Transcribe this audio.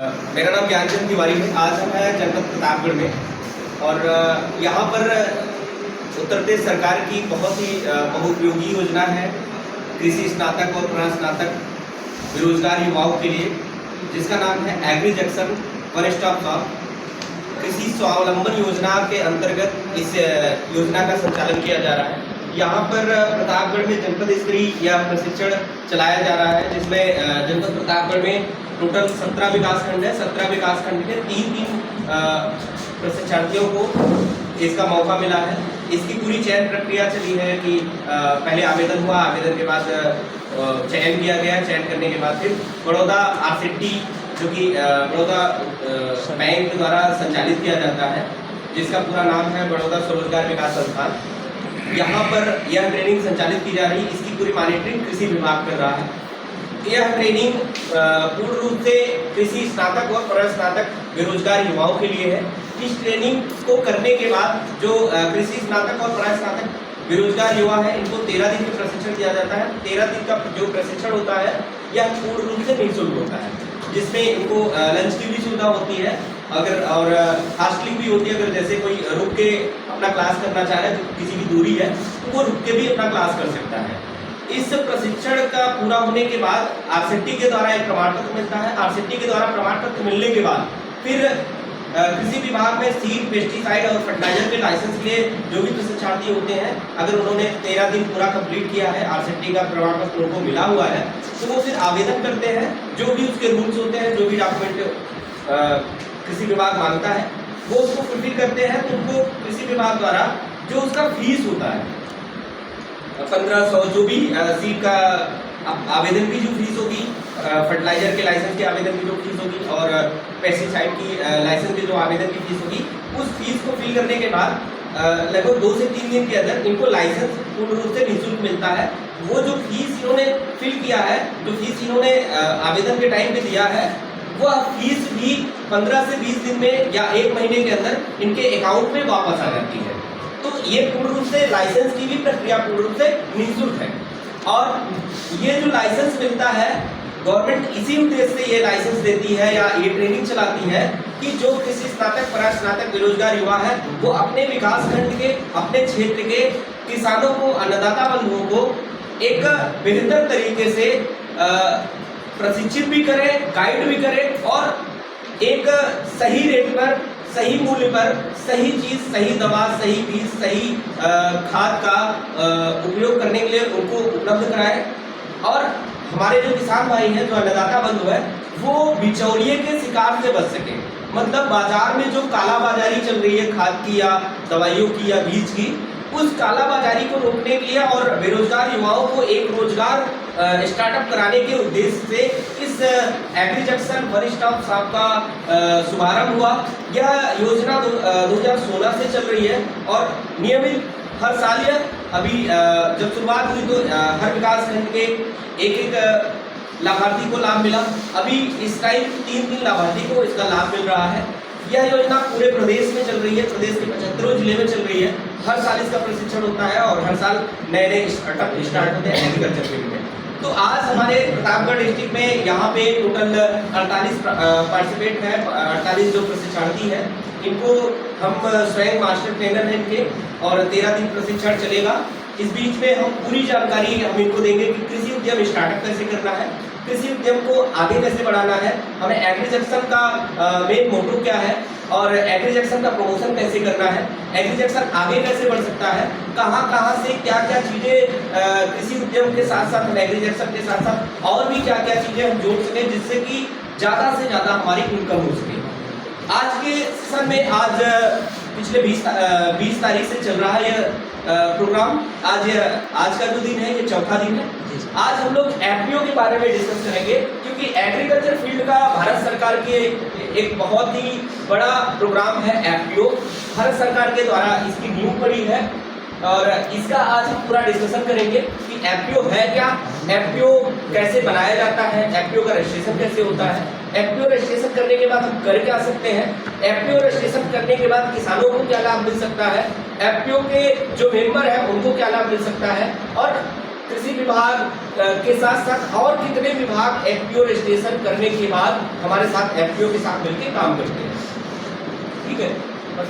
मेरा नाम ज्ञानचंद तिवारी है। आज हम हैं जनपद प्रतापगढ़ में और यहाँ पर उत्तर प्रदेश सरकार की बहुत ही बहुउपयोगी योजना है कृषि स्नातक और प्रस्नातक बेरोजगार युवाओं के लिए, जिसका नाम है agri junction one stop shop. Krishi Swavalamban योजना के अंतर्गत इस योजना का संचालन किया जा रहा है। यहाँ पर प्रतापगढ़ में जनपद स्तरीय यह प्रशिक्षण चलाया जा रहा है, जिसमें जनपद प्रतापगढ़ में टोटल 17 विकासखंड है। 17 विकासखंड के तीन प्रशिक्षार्थियों को इसका मौका मिला है। इसकी पूरी चयन प्रक्रिया चली है कि पहले आवेदन हुआ, आवेदन के बाद चयन किया गया, चयन करने के बाद फिर बड़ौदा RCT जो कि बड़ौदा बैंक द्वारा संचालित किया जाता है, जिसका पूरा नाम है बड़ौदा स्वरोजगार विकास संस्थान। यहाँ पर यह ट्रेनिंग संचालित की जा रही है। इसकी पूरी मॉनिटरिंग कृषि विभाग कर रहा है। यह ट्रेनिंग पूर्ण रूप से कृषि स्नातक और प्रस्नातक बेरोजगार युवाओं के लिए है। इस ट्रेनिंग को करने के बाद जो कृषि स्नातक और प्रस्नातक बेरोजगार युवा है, इनको 13 दिन का प्रशिक्षण दिया जाता है। 13 दिन का जो प्रशिक्षण होता है यह पूर्ण रूप से निःशुल्क होता है, जिसमें इनको लंच की भी सुविधा होती है अगर और हॉस्टलिंग भी होती है। अगर जैसे कोई रुक के अपना क्लास करना चाह रहा है, किसी की दूरी है, तो वो रुक के भी अपना क्लास कर सकता है। इस प्रशिक्षण का पूरा होने के बाद RCT के द्वारा एक प्रमाण पत्र मिलता है। RCT के द्वारा प्रमाण पत्र मिलने के बाद फिर कृषि विभाग में सीड, पेस्टिसाइड और फर्टिलाइजर के लाइसेंस के लिए जो भी प्रशिक्षार्थी होते हैं, अगर उन्होंने 13 दिन पूरा कंप्लीट किया है, RCT का प्रमाण पत्र उनको मिला हुआ है, तो वो फिर आवेदन करते हैं। जो भी उसके रूल्स होते हैं, जो भी डॉक्यूमेंट कृषि विभाग मांगता है, वो उसको फुलफिल करते हैं। तो उनको कृषि विभाग द्वारा जो उसका फीस होता है 1500, जो भी सीड का आवेदन की जो फीस होगी, फर्टिलाइजर के लाइसेंस के आवेदन की जो फीस होगी और पेस्टिसाइड की लाइसेंस की जो आवेदन की फीस होगी, उस फीस को फिल करने के बाद लगभग 2 से 3 दिन के अंदर इनको लाइसेंस पूर्ण रूप से निःशुल्क मिलता है। वो जो फीस इन्होंने फिल किया है, जो फीस इन्होंने आवेदन के टाइम पे दिया है, वह फीस भी 15 से 20 दिन में या 1 महीने के अंदर इनके अकाउंट में वापस आ जाती है। तो ये पूर्ण रूप से लाइसेंस की भी प्रक्रिया पूर्ण रूप से निःशुल्क है। और ये जो लाइसेंस मिलता है, गवर्नमेंट इसी उद्देश्य से ये लाइसेंस देती है या ये ट्रेनिंग चलाती है कि जो किसी स्नातक, प्रस्नातक बेरोजगार युवा है, वो अपने विकास खंड के, अपने क्षेत्र के किसानों को, अन्नदाता बंधुओं को एक बेहतर तरीके से प्रशिक्षित भी करे, गाइड भी करे और एक सही रेट पर, सही मूल्य पर सही चीज, सही दवा, सही बीज, सही खाद का उपयोग करने के लिए उनको उपलब्ध कराए। और हमारे जो किसान भाई हैं, जो अन्नदाता बंधु है, वो बिचौलिए के शिकार से बच सके। मतलब बाजार में जो कालाबाजारी चल रही है खाद की या दवाइयों की या बीज की, उस कालाबाजारी को रोकने के लिए और बेरोजगार युवाओं को एक रोजगार स्टार्टअप कराने के उद्देश्य से इस agri junction one stop shop का शुभारंभ हुआ। यह योजना 2016 से चल रही है और नियमित हर साल यह अभी जब शुरुआत हुई तो हर विकास खंड के एक लाभार्थी को लाभ मिला। अभी इस टाइम 3 लाभार्थी को इसका लाभ मिल रहा है। यह योजना पूरे प्रदेश में चल रही है, प्रदेश के 75 जिले में चल रही है। हर साल इसका प्रशिक्षण होता है और हर साल नए स्टार्टअप स्टार्ट होते हैं एग्रीकल्चर फील्ड में। तो आज हमारे प्रतापगढ़ डिस्ट्रिक्ट में यहाँ पे टोटल 48 पार्टिसिपेंट हैं, 48 जो प्रशिक्षार्थी हैं, इनको हम स्वयं मास्टर ट्रेनर हैं इनके, और 13 दिन प्रशिक्षण चलेगा। इस बीच में हम पूरी जानकारी हम इनको देंगे कि कृषि उद्यम स्टार्टअप कैसे करना है, कृषि उद्यम को आगे कैसे बढ़ाना है, हमें एग्री जंक्शन का मेन मोटो क्या है और एग्री जंक्शन का प्रमोशन कैसे करना है, एग्री जंक्शन आगे कैसे बढ़ सकता है, कहाँ से क्या क्या चीज़ें कृषि उद्यम के साथ साथ, एग्री जंक्शन के साथ साथ और भी क्या क्या चीज़ें हम जोड़ सकें, जिससे कि ज़्यादा से ज़्यादा हमारी इनकम हो सके। आज के सेशन में, आज पिछले 20 तारीख से चल रहा है यह प्रोग्राम। आज का जो दिन है ये चौथा दिन है। आज हम लोग FPO के बारे में डिस्कस करेंगे, क्योंकि एग्रीकल्चर फील्ड का भारत सरकार के एक बहुत ही बड़ा प्रोग्राम है FPO। भारत सरकार के द्वारा इसकी नींव पड़ी है और इसका आज हम पूरा डिस्कशन करेंगे कि FPO है क्या, FPO कैसे बनाया जाता है, FPO का रजिस्ट्रेशन कैसे होता है, FPO रजिस्ट्रेशन करने के बाद हम कर क्या सकते हैं, FPO रजिस्ट्रेशन करने के बाद किसानों को क्या लाभ मिल सकता है, FPO के जो मेंबर हैं उनको क्या लाभ मिल सकता है, और कृषि विभाग के साथ साथ और कितने विभाग एफपीओ रजिस्ट्रेशन करने के बाद हमारे साथ एफपीओ के साथ मिलकर काम करते हैं। ठीक है बस।